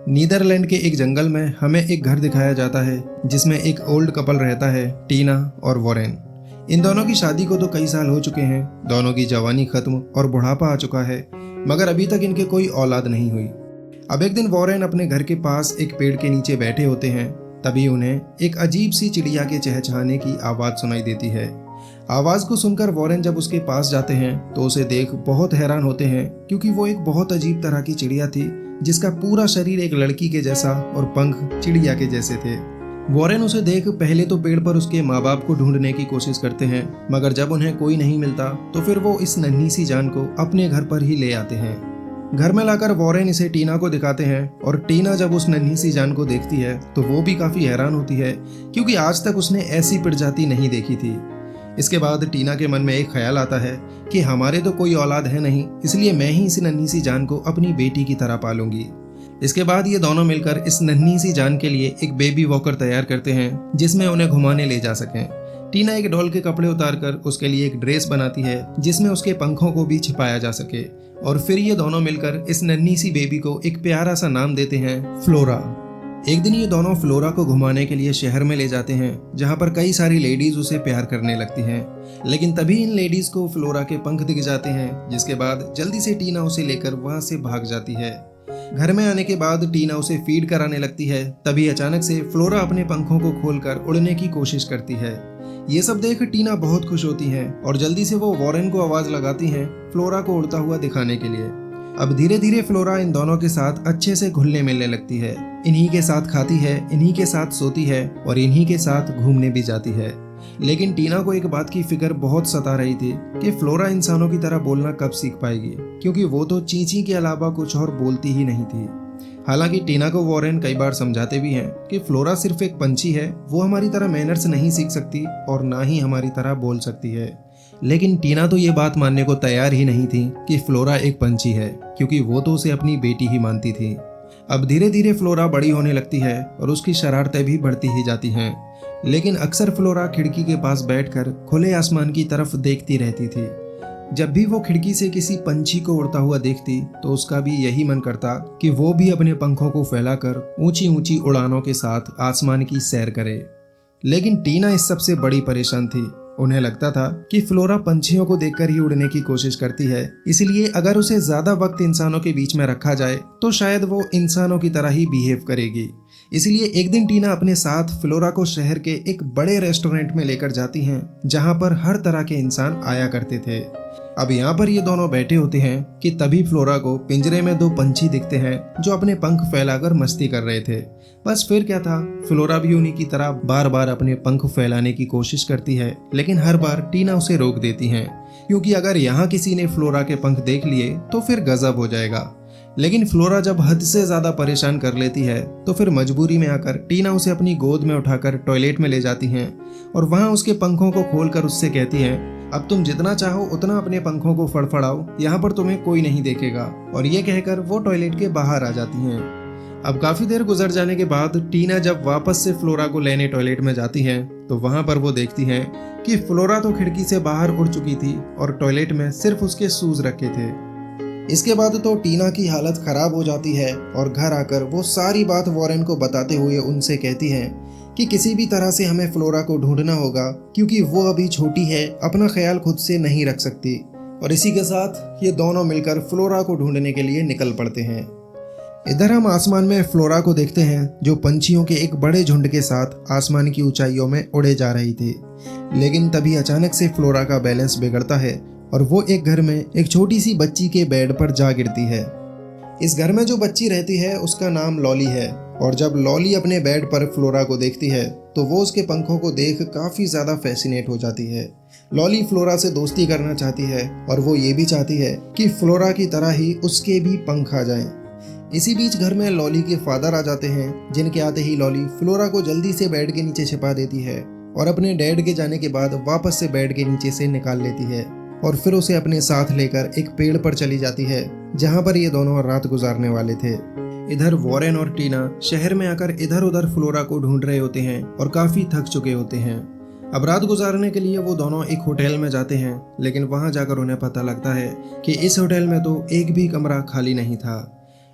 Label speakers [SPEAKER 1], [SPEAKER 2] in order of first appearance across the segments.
[SPEAKER 1] Netherlands के एक जंगल में हमें एक घर दिखाया जाता है जिसमें एक ओल्ड कपल रहता है, टीना और वॉरेन। इन दोनों की शादी को तो कई साल हो चुके हैं, दोनों की जवानी खत्म और बुढ़ापा आ चुका है, मगर अभी तक इनके कोई औलाद नहीं हुई। अब एक दिन वॉरेन अपने घर के पास एक पेड़ के नीचे बैठे होते हैं, तभी उन्हें एक अजीब सी चिड़िया के चहचहाने की आवाज़ सुनाई देती है। आवाज़ को सुनकर वॉरेन जब उसके पास जाते हैं तो उसे देख बहुत हैरान होते हैं, क्योंकि वो एक बहुत अजीब तरह की चिड़िया थी जिसका पूरा शरीर एक लड़की के जैसा और पंख चिड़िया के जैसे थे। वॉरेन उसे देख पहले तो पेड़ पर उसके माँ बाप को ढूंढने की कोशिश करते हैं, मगर जब उन्हें कोई नहीं मिलता तो फिर वो इस नन्ही सी जान को अपने घर पर ही ले आते हैं। घर में लाकर वॉरेन इसे टीना को दिखाते हैं और टीना जब उस नन्ही सी जान को देखती है तो वो भी काफ़ी हैरान होती है, क्योंकि आज तक उसने ऐसी प्रजाति नहीं देखी थी। इसके बाद टीना के मन में एक ख्याल आता है कि हमारे तो कोई औलाद है नहीं, इसलिए मैं ही इस नन्ही सी जान को अपनी बेटी की तरह पालूंगी। इसके बाद ये दोनों मिलकर इस नन्ही सी जान के लिए एक बेबी वॉकर तैयार करते हैं जिसमें उन्हें घुमाने ले जा सकें। टीना एक डॉल के कपड़े उतारकर उसके लिए एक ड्रेस बनाती है जिसमें उसके पंखों को भी छिपाया जा सके, और फिर ये दोनों मिलकर इस नन्ही सी बेबी को एक प्यारा सा नाम देते हैं, फ्लोरा। एक दिन ये दोनों फ्लोरा को घुमाने के लिए शहर में ले जाते हैं, जहाँ पर कई सारी लेडीज उसे प्यार करने लगती हैं। लेकिन तभी इन लेडीज को फ्लोरा के पंख दिख जाते हैं, जिसके बाद जल्दी से टीना उसे लेकर वहाँ से भाग जाती है। घर में आने के बाद टीना उसे फीड कराने लगती है, तभी अचानक से फ्लोरा अपने पंखों को खोलकर उड़ने की कोशिश करती है। ये सब देख टीना बहुत खुश होती है और जल्दी से वो वॉरेन को आवाज लगाती हैं फ्लोरा को उड़ता हुआ दिखाने के लिए। अब धीरे धीरे फ्लोरा इन दोनों के साथ अच्छे से घुलने मिलने लगती है, इन्हीं के साथ खाती है, इन्हीं के साथ सोती है और इन्हीं के साथ घूमने भी जाती है। लेकिन टीना को एक बात की फिक्र बहुत सता रही थी कि फ्लोरा इंसानों की तरह बोलना कब सीख पाएगी, क्योंकि वो तो चींची के अलावा कुछ और बोलती ही नहीं थी। हालांकि टीना को वॉरेन कई बार समझाते भी हैं कि फ्लोरा सिर्फ एक पंछी है, वो हमारी तरह मैनर्स नहीं सीख सकती और ना ही हमारी तरह बोल सकती है। लेकिन टीना तो ये बात मानने को तैयार ही नहीं थी कि फ्लोरा एक पंछी है, क्योंकि वो तो उसे अपनी बेटी ही मानती थी। अब धीरे धीरे फ्लोरा बड़ी होने लगती है और उसकी शरारतें भी बढ़ती ही जाती हैं। लेकिन अक्सर फ्लोरा खिड़की के पास बैठकर खुले आसमान की तरफ देखती रहती थी। जब भी वो खिड़की से किसी पंछी को उड़ता हुआ देखती तो उसका भी यही मन करता कि वो भी अपने पंखों को फैलाकर ऊंची ऊंची उड़ानों के साथ आसमान की सैर करे। लेकिन टीना इस सबसे बड़ी परेशान थी। उन्हें लगता था कि फ्लोरा पंछियों को देखकर ही उड़ने की कोशिश करती है, इसलिए अगर उसे ज्यादा वक्त इंसानों के बीच में रखा जाए तो शायद वो इंसानों की तरह ही बिहेव करेगी। इसलिए एक दिन टीना अपने साथ फ्लोरा को शहर के एक बड़े रेस्टोरेंट में लेकर जाती हैं, जहां पर हर तरह के इंसान आया करते थे। अब यहाँ पर ये दोनों बैठे होते हैं कि तभी फ्लोरा को पिंजरे में दो पंछी दिखते हैं जो अपने पंख फैलाकर मस्ती कर रहे थे। बस फिर क्या था, फ्लोरा भी उन्हीं की तरह बार बार अपने पंख फैलाने की कोशिश करती है, लेकिन हर बार टीना उसे रोक देती है, क्योंकि अगर यहाँ किसी ने फ्लोरा के पंख देख लिए तो फिर गजब हो जाएगा। लेकिन फ्लोरा जब हद से ज्यादा परेशान कर लेती है तो फिर मजबूरी में आकर टीना उसे अपनी गोद में उठाकर टॉयलेट में ले जाती हैं और वहां उसके पंखों को खोलकर उससे कहती हैं, अब तुम जितना चाहो उतना अपने पंखों को फड़फड़ाओ, यहाँ पर तुम्हें कोई नहीं देखेगा। और ये कहकर वो टॉयलेट के बाहर आ जाती हैं। अब काफी देर गुजर जाने के बाद टीना जब वापस से फ्लोरा को लेने टॉयलेट में जाती है तो वहां पर वो देखती हैं कि फ्लोरा तो खिड़की से बाहर उड़ चुकी थी और टॉयलेट में सिर्फ उसके शूज रखे थे। इसके बाद तो टीना की हालत खराब हो जाती है और घर आकर वो सारी बात वॉरेन को बताते हुए उनसे कहती है कि किसी भी तरह से हमें फ्लोरा को ढूंढना होगा, क्योंकि वो अभी छोटी है, अपना ख्याल खुद से नहीं रख सकती। और इसी के साथ ये दोनों मिलकर फ्लोरा को ढूंढने के लिए निकल पड़ते हैं। इधर हम आसमान में फ्लोरा को देखते हैं जो पंछियों के एक बड़े झुंड के साथ आसमान की ऊंचाइयों में उड़े जा रही थी। लेकिन तभी अचानक से फ्लोरा का बैलेंस बिगड़ता है और वो एक घर में एक छोटी सी बच्ची के बेड पर जा गिरती है। इस घर में जो बच्ची रहती है उसका नाम लॉली है, और जब लॉली अपने बेड पर फ्लोरा को देखती है तो वो उसके पंखों को देख काफी ज्यादा फैसिनेट हो जाती है। लॉली फ्लोरा से दोस्ती करना चाहती है और वो ये भी चाहती है कि फ्लोरा की तरह ही उसके भी पंख आ जाएं। इसी बीच घर में लॉली के फादर आ जाते हैं, जिनके आते ही लॉली फ्लोरा को जल्दी से बेड के नीचे छिपा देती है और अपने डैड के जाने के बाद वापस से बेड के नीचे से निकाल लेती है और फिर उसे अपने साथ लेकर एक पेड़ पर चली जाती है, जहां पर ये दोनों रात गुजारने वाले थे। इधर वॉरेन और टीना शहर में आकर इधर उधर फ्लोरा को ढूंढ रहे होते हैं और काफी थक चुके होते हैं। अब रात गुजारने के लिए वो दोनों एक होटल में जाते हैं, लेकिन वहां जाकर उन्हें पता लगता है कि इस होटल में तो एक भी कमरा खाली नहीं था।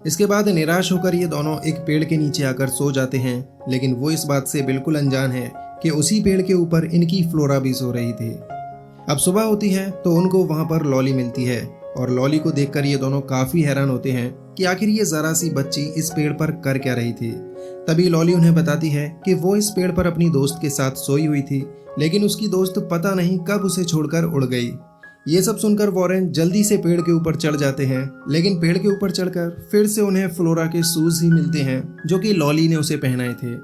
[SPEAKER 1] इसके बाद निराश होकर ये दोनों एक पेड़ के नीचे आकर सो जाते हैं, लेकिन वो इस बात से बिल्कुल अनजान है कि उसी पेड़ के ऊपर इनकी फ्लोरा भी सो रही थी। अब सुबह होती है तो उनको वहां पर लॉली मिलती है और लॉली को देखकर ये दोनों काफी हैरान होते हैं कि आखिर ये जरा सी बच्ची इस पेड़ पर कर क्या रही थी। तभी लॉली उन्हें बताती है कि वो इस पेड़ पर अपनी दोस्त के साथ सोई हुई थी, लेकिन उसकी दोस्त पता नहीं कब उसे छोड़कर उड़ गई। ये सब सुनकर वॉरेन जल्दी से पेड़ के ऊपर चढ़ जाते हैं, लेकिन पेड़ के ऊपर चढ़कर फिर से उन्हें फ्लोरा के शूज ही मिलते हैं जो कि लॉली ने उसे पहनाए थे।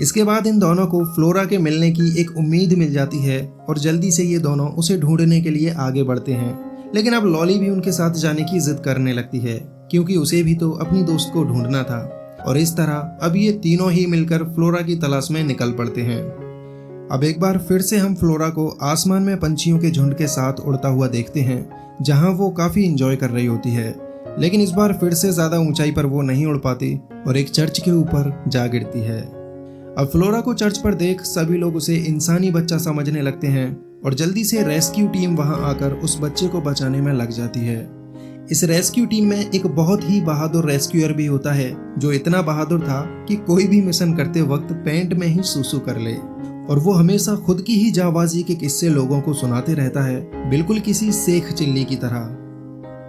[SPEAKER 1] इसके बाद इन दोनों को फ्लोरा के मिलने की एक उम्मीद मिल जाती है और जल्दी से ये दोनों उसे ढूंढने के लिए आगे बढ़ते हैं। लेकिन अब लॉली भी उनके साथ जाने की जिद करने लगती है, क्योंकि उसे भी तो अपनी दोस्त को ढूंढना था। और इस तरह अब ये तीनों ही मिलकर फ्लोरा की तलाश में निकल पड़ते हैं। अब एक बार फिर से हम फ्लोरा को आसमान में पंछियों के झुंड के साथ उड़ता हुआ देखते हैं, जहां वो काफी इंजॉय कर रही होती है। लेकिन इस बार फिर से ज्यादा ऊंचाई पर वो नहीं उड़ पाती और एक चर्च के ऊपर जा गिरती है। अब फ्लोरा को चर्च पर देख सभी लोग उसे इंसानी बच्चा समझने लगते हैं और जल्दी से रेस्क्यू टीम वहां आकर उस बच्चे को बचाने में लग जाती है। इस रेस्क्यू टीम में एक बहुत ही बहादुर रेस्क्यूअर भी होता है, जो इतना बहादुर था कि कोई भी मिशन करते वक्त पैंट में ही सूसू कर ले, और वो हमेशा खुद की ही जाबाजी के किस्से लोगों को सुनाते रहता है, बिल्कुल किसी शेख चिल्ली की तरह।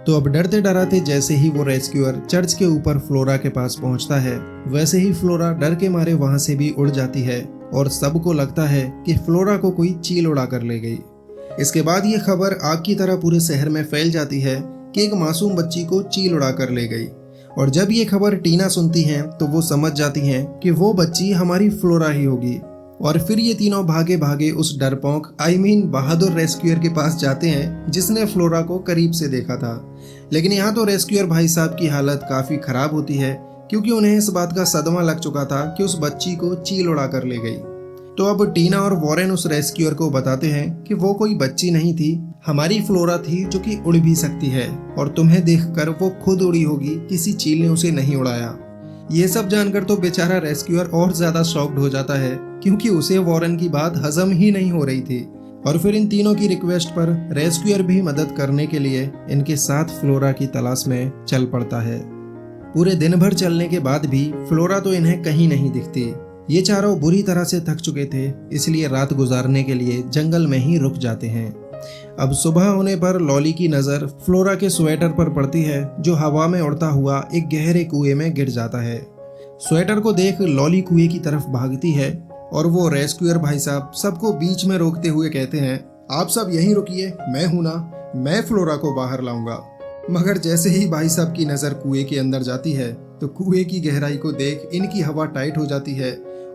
[SPEAKER 1] तो अब डरते डराते जैसे ही वो रेस्क्यूअर चर्च के ऊपर फ्लोरा के पास पहुंचता है, वैसे ही फ्लोरा डर के मारे वहां से भी उड़ जाती है और सबको लगता है कि फ्लोरा को कोई चील उड़ा कर ले गई। इसके बाद ये खबर आग की तरह पूरे शहर में फैल जाती है कि एक मासूम बच्ची को चील उड़ा कर ले गई। और जब ये खबर टीना सुनती हैं तो वो समझ जाती हैं कि वो बच्ची हमारी फ्लोरा ही होगी। और फिर ये तीनों भागे भागे उस डरपोक बहादुर रेस्क्यूअर के पास जाते हैं जिसने फ्लोरा को करीब से देखा था। लेकिन यहाँ तो रेस्क्यूअर भाई साहब की हालत काफी खराब होती है, क्योंकि उन्हें इस बात का सदमा लग चुका था कि उस बच्ची को चील उड़ा कर ले गई। तो अब टीना और वॉरेन उस रेस्क्यूअर को बताते हैं कि वो कोई बच्ची नहीं थी, हमारी फ्लोरा थी जो कि उड़ भी सकती है, और तुम्हें देखकर वो खुद उड़ी होगी, किसी चील ने उसे नहीं उड़ाया। ये सब जानकर तो बेचारा रेस्क्यूअर और ज्यादा शॉक्ड हो जाता है, क्योंकि उसे वॉरेन की बात हजम ही नहीं हो रही थी। और फिर इन तीनों की रिक्वेस्ट पर रेस्क्यूअर भी मदद करने के लिए इनके साथ फ्लोरा की तलाश में चल पड़ता है। पूरे दिन भर चलने के बाद भी फ्लोरा तो इन्हें कहीं नहीं दिखती। ये चारों बुरी तरह से थक चुके थे, इसलिए रात गुजारने के लिए जंगल में ही रुक जाते हैं। अब सुबह होने पर लॉली की नज़र फ्लोरा के स्वेटर पर पड़ती है, जो हवा में उड़ता हुआ एक गहरे कुएं में गिर जाता है। स्वेटर को देख लॉली कुएं की तरफ भागती है और वो रेस्क्यूअर भाई साहब सबको बीच में रोकते हुए कहते हैं, आप सब यहीं रुकिए, मैं हूं ना, मैं फ्लोरा को बाहर लाऊंगा। मगर जैसे ही भाई साहब की नज़र कुएं के अंदर जाती है तो कुएं की गहराई को देख इनकी हवा टाइट हो जाती है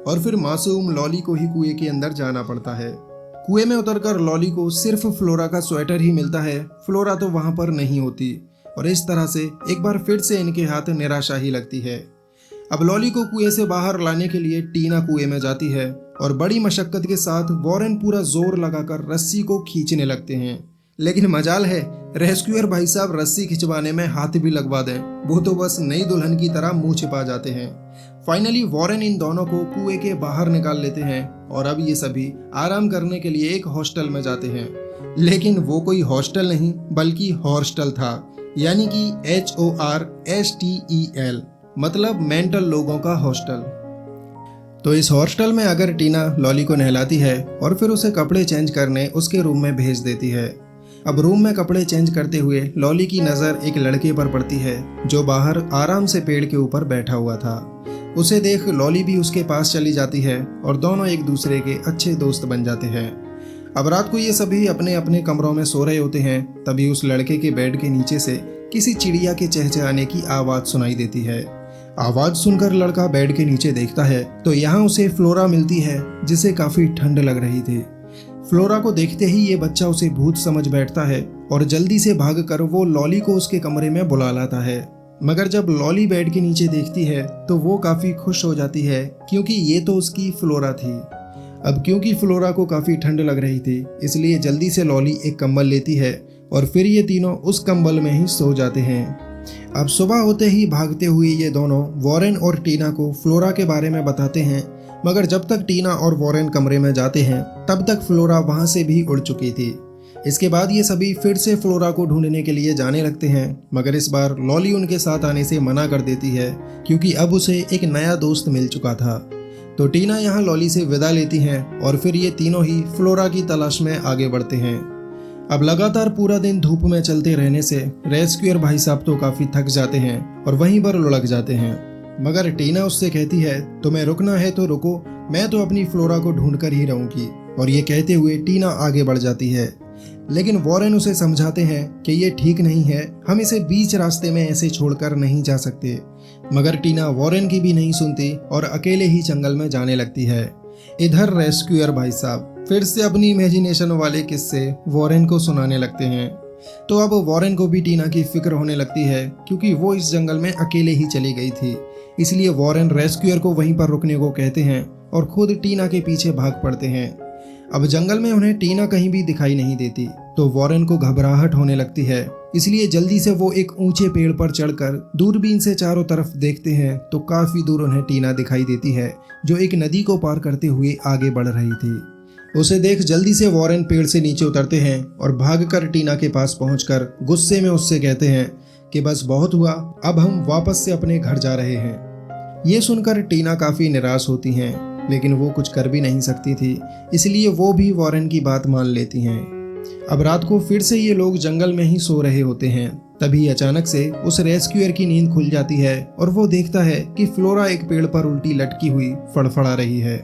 [SPEAKER 1] और फिर मासूम लॉली को ही कुएं के अंदर जाना पड़ता है। कुएं में उतरकर लॉली को सिर्फ फ्लोरा का स्वेटर ही मिलता है, फ्लोरा तो वहां पर नहीं होती। और इस तरह से एक बार फिर से इनके हाथ निराशा ही लगती है। अब लॉली को कुएं से बाहर लाने के लिए टीना कुएं में जाती है और बड़ी मशक्कत के साथ वॉरेन पूरा जोर लगाकर रस्सी को खींचने लगते हैं। लेकिन मजाल है, रेस्क्यूअर भाई साहब रस्सी खिंचवाने में हाथ भी लगवा दें, वो तो बस नई दुल्हन की तरह मुंह छिपा जाते हैं। फाइनली वॉरेन इन दोनों को कुएं के बाहर निकाल लेते हैं और अब ये सभी आराम करने के लिए एक हॉस्टल में जाते हैं। लेकिन वो कोई हॉस्टल नहीं बल्कि हॉस्टल था, यानी कि HORSTEL, मतलब मेंटल लोगों का हॉस्टल। तो इस हॉस्टल में अगर टीना लॉली को नहलाती है और फिर उसे कपड़े चेंज करने उसके रूम में भेज देती है। अब रूम में कपड़े चेंज करते हुए लॉली की नज़र एक लड़के पर पड़ती है जो बाहर आराम से पेड़ के ऊपर बैठा हुआ था। उसे देख लॉली भी उसके पास चली जाती है और दोनों एक दूसरे के अच्छे दोस्त बन जाते हैं। अब रात को ये सभी अपने अपने कमरों में सो रहे होते हैं, तभी उस लड़के के बेड के नीचे से किसी चिड़िया के चहचहाने की आवाज़ सुनाई देती है। आवाज़ सुनकर लड़का बेड के नीचे देखता है तो यहाँ उसे फ्लोरा मिलती है, जिसे काफ़ी ठंड लग रही थी। फ्लोरा को देखते ही ये बच्चा उसे भूत समझ बैठता है और जल्दी से भागकर वो लॉली को उसके कमरे में बुला लाता है। मगर जब लॉली बेड के नीचे देखती है तो वो काफ़ी खुश हो जाती है, क्योंकि ये तो उसकी फ्लोरा थी। अब क्योंकि फ्लोरा को काफ़ी ठंड लग रही थी, इसलिए जल्दी से लॉली एक कंबल लेती है और फिर ये तीनों उस कंबल में ही सो जाते हैं। अब सुबह होते ही भागते हुए ये दोनों वॉरेन और टीना को फ्लोरा के बारे में बताते हैं, मगर जब तक टीना और वॉरेन कमरे में जाते हैं तब तक फ्लोरा वहां से भी उड़ चुकी थी। इसके बाद ये सभी फिर से फ्लोरा को ढूंढने के लिए जाने लगते हैं, मगर इस बार लॉली उनके साथ आने से मना कर देती है क्योंकि अब उसे एक नया दोस्त मिल चुका था। तो टीना यहाँ लॉली से विदा लेती हैं और फिर ये तीनों ही फ्लोरा की तलाश में आगे बढ़ते हैं। अब लगातार पूरा दिन धूप में चलते रहने से रेस्क्यूअर भाई साहब तो काफी थक जाते हैं और वहीं पर लुढ़क जाते हैं, मगर टीना उससे कहती है तुम्हें रुकना है तो रुको, मैं तो अपनी फ्लोरा को ढूंढ कर ही रहूंगी। और ये कहते हुए टीना आगे बढ़ जाती है, लेकिन वॉरेन उसे समझाते हैं कि ये ठीक नहीं है, हम इसे बीच रास्ते में ऐसे छोड़कर नहीं जा सकते। मगर टीना वॉरेन की भी नहीं सुनती और अकेले ही जंगल में जाने लगती है। इधर रेस्क्यूअर भाई साहब फिर से अपनी इमेजिनेशन वाले किस्से वॉरेन को सुनाने लगते हैं। तो अब वॉरेन को भी टीना की फिक्र होने लगती है क्योंकि वो इस जंगल में अकेले ही चली गई थी। इसलिए वॉरेन रेस्क्यूअर को वहीं पर रुकने को कहते हैं और खुद टीना के पीछे भाग पड़ते हैं। अब जंगल में उन्हें टीना कहीं भी दिखाई नहीं देती, तो वॉरेन को घबराहट होने लगती है। इसलिए जल्दी से वो एक ऊंचे पेड़ पर चढ़कर दूरबीन से चारों तरफ देखते हैं तो काफी दूर उन्हें टीना दिखाई देती है, जो एक नदी को पार करते हुए आगे बढ़ रही थी। उसे देख जल्दी से वॉरेन पेड़ से नीचे उतरते हैं और भागकर टीना के पास पहुंचकर गुस्से में उससे कहते हैं कि बस बहुत हुआ, अब हम वापस से अपने घर जा रहे हैं। ये सुनकर टीना काफी निराश होती हैं, लेकिन वो कुछ कर भी नहीं सकती थी, इसलिए वो भी वॉरेन की बात मान लेती हैं। अब रात को फिर से ये लोग जंगल में ही सो रहे होते हैं। तभी अचानक से उस रेस्क्यूअर की नींद खुल जाती है और वो देखता है कि फ्लोरा एक पेड़ पर उल्टी लटकी हुई फड़फड़ा रही है।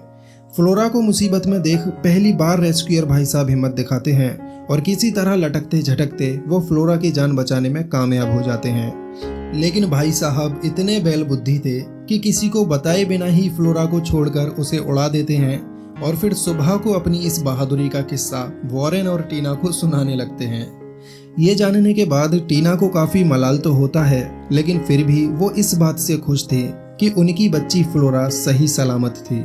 [SPEAKER 1] फ्लोरा को मुसीबत में देख पहली बार रेस्क्यूअर भाई साहब हिम्मत दिखाते हैं और किसी तरह लटकते झटकते वो फ्लोरा की जान बचाने में कामयाब हो जाते हैं। लेकिन भाई साहब इतने बैल बुद्धि थे कि किसी को बताए बिना ही फ्लोरा को छोड़कर उसे उड़ा देते हैं और फिर सुबह को अपनी इस बहादुरी का किस्सा वॉरेन और टीना को सुनाने लगते हैं। ये जानने के बाद टीना को काफी मलाल तो होता है, लेकिन फिर भी वो इस बात से खुश थी कि उनकी बच्ची फ्लोरा सही सलामत थी।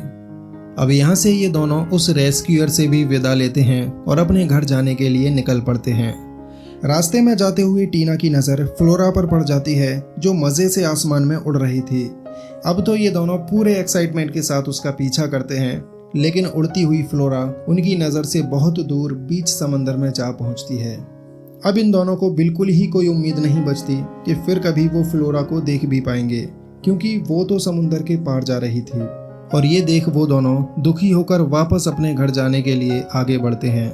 [SPEAKER 1] अब यहाँ से ये दोनों उस रेस्क्यूअर से भी विदा लेते हैं और अपने घर जाने के लिए निकल पड़ते हैं। रास्ते में जाते हुए टीना की नज़र फ्लोरा पर पड़ जाती है, जो मज़े से आसमान में उड़ रही थी। अब तो ये दोनों पूरे एक्साइटमेंट के साथ उसका पीछा करते हैं, लेकिन उड़ती हुई फ्लोरा उनकी नज़र से बहुत दूर बीच समंदर में जा पहुंचती है। अब इन दोनों को बिल्कुल ही कोई उम्मीद नहीं बचती कि फिर कभी वो फ्लोरा को देख भी पाएंगे, क्योंकि वो तो समुंदर के पार जा रही थी। और ये देख वो दोनों दुखी होकर वापस अपने घर जाने के लिए आगे बढ़ते हैं।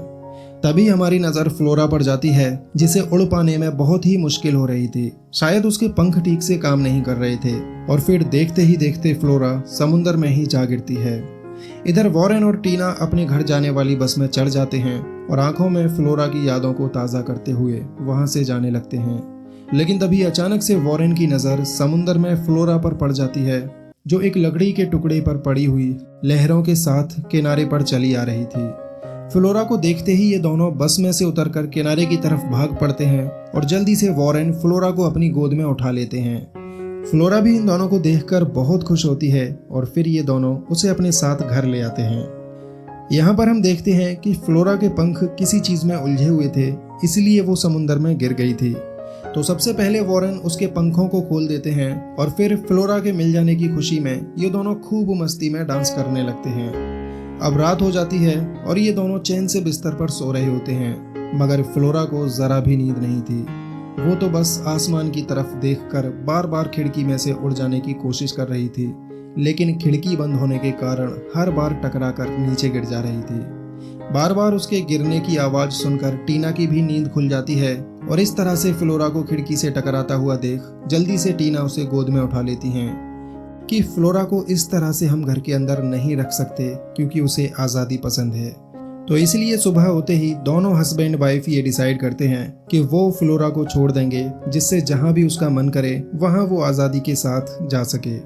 [SPEAKER 1] तभी हमारी नज़र फ्लोरा पर जाती है, जिसे उड़ पाने में बहुत ही मुश्किल हो रही थी। शायद उसके पंख ठीक से काम नहीं कर रहे थे और फिर देखते ही देखते फ्लोरा समुंदर में ही जा गिरती है। इधर वॉरेन और टीना अपने घर जाने वाली बस में चढ़ जाते हैं और आंखों में फ्लोरा की यादों को ताज़ा करते हुए वहां से जाने लगते हैं। लेकिन तभी अचानक से वॉरेन की नज़र समुंदर में फ्लोरा पर पड़ जाती है, जो एक लकड़ी के टुकड़े पर पड़ी हुई लहरों के साथ किनारे पर चली आ रही थी। फ्लोरा को देखते ही ये दोनों बस में से उतरकर किनारे की तरफ भाग पड़ते हैं और जल्दी से वॉरेन फ्लोरा को अपनी गोद में उठा लेते हैं। फ्लोरा भी इन दोनों को देखकर बहुत खुश होती है और फिर ये दोनों उसे अपने साथ घर ले आते हैं। यहाँ पर हम देखते हैं कि फ्लोरा के पंख किसी चीज़ में उलझे हुए थे, इसलिए वो समुंदर में गिर गई थी। तो सबसे पहले वॉरेन उसके पंखों को खोल देते हैं और फिर फ्लोरा के मिल जाने की खुशी में ये दोनों खूब मस्ती में डांस करने लगते हैं। अब रात हो जाती है और ये दोनों चैन से बिस्तर पर सो रहे होते हैं, मगर फ्लोरा को जरा भी नींद नहीं थी। वो तो बस आसमान की तरफ देखकर बार बार खिड़की में से उड़ जाने की कोशिश कर रही थी, लेकिन खिड़की बंद होने के कारण हर बार टकरा कर नीचे गिर जा रही थी। बार बार उसके गिरने की आवाज़ सुनकर टीना की भी नींद खुल जाती है और इस तरह से फ्लोरा को खिड़की से टकराता हुआ देख जल्दी से टीना उसे गोद में उठा लेती हैं कि फ्लोरा को इस तरह से हम घर के अंदर नहीं रख सकते, क्योंकि उसे आज़ादी पसंद है। तो इसलिए सुबह होते ही दोनों हस्बैंड वाइफ ये डिसाइड करते हैं कि वो फ्लोरा को छोड़ देंगे, जिससे जहाँ भी उसका मन करे वहाँ वो आज़ादी के साथ जा सके।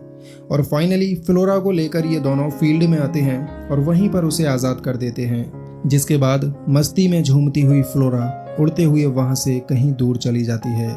[SPEAKER 1] और फाइनली फ्लोरा को लेकर ये दोनों फील्ड में आते हैं और वहीं पर उसे आज़ाद कर देते हैं, जिसके बाद मस्ती में झूमती हुई फ्लोरा उड़ते हुए वहाँ से कहीं दूर चली जाती है।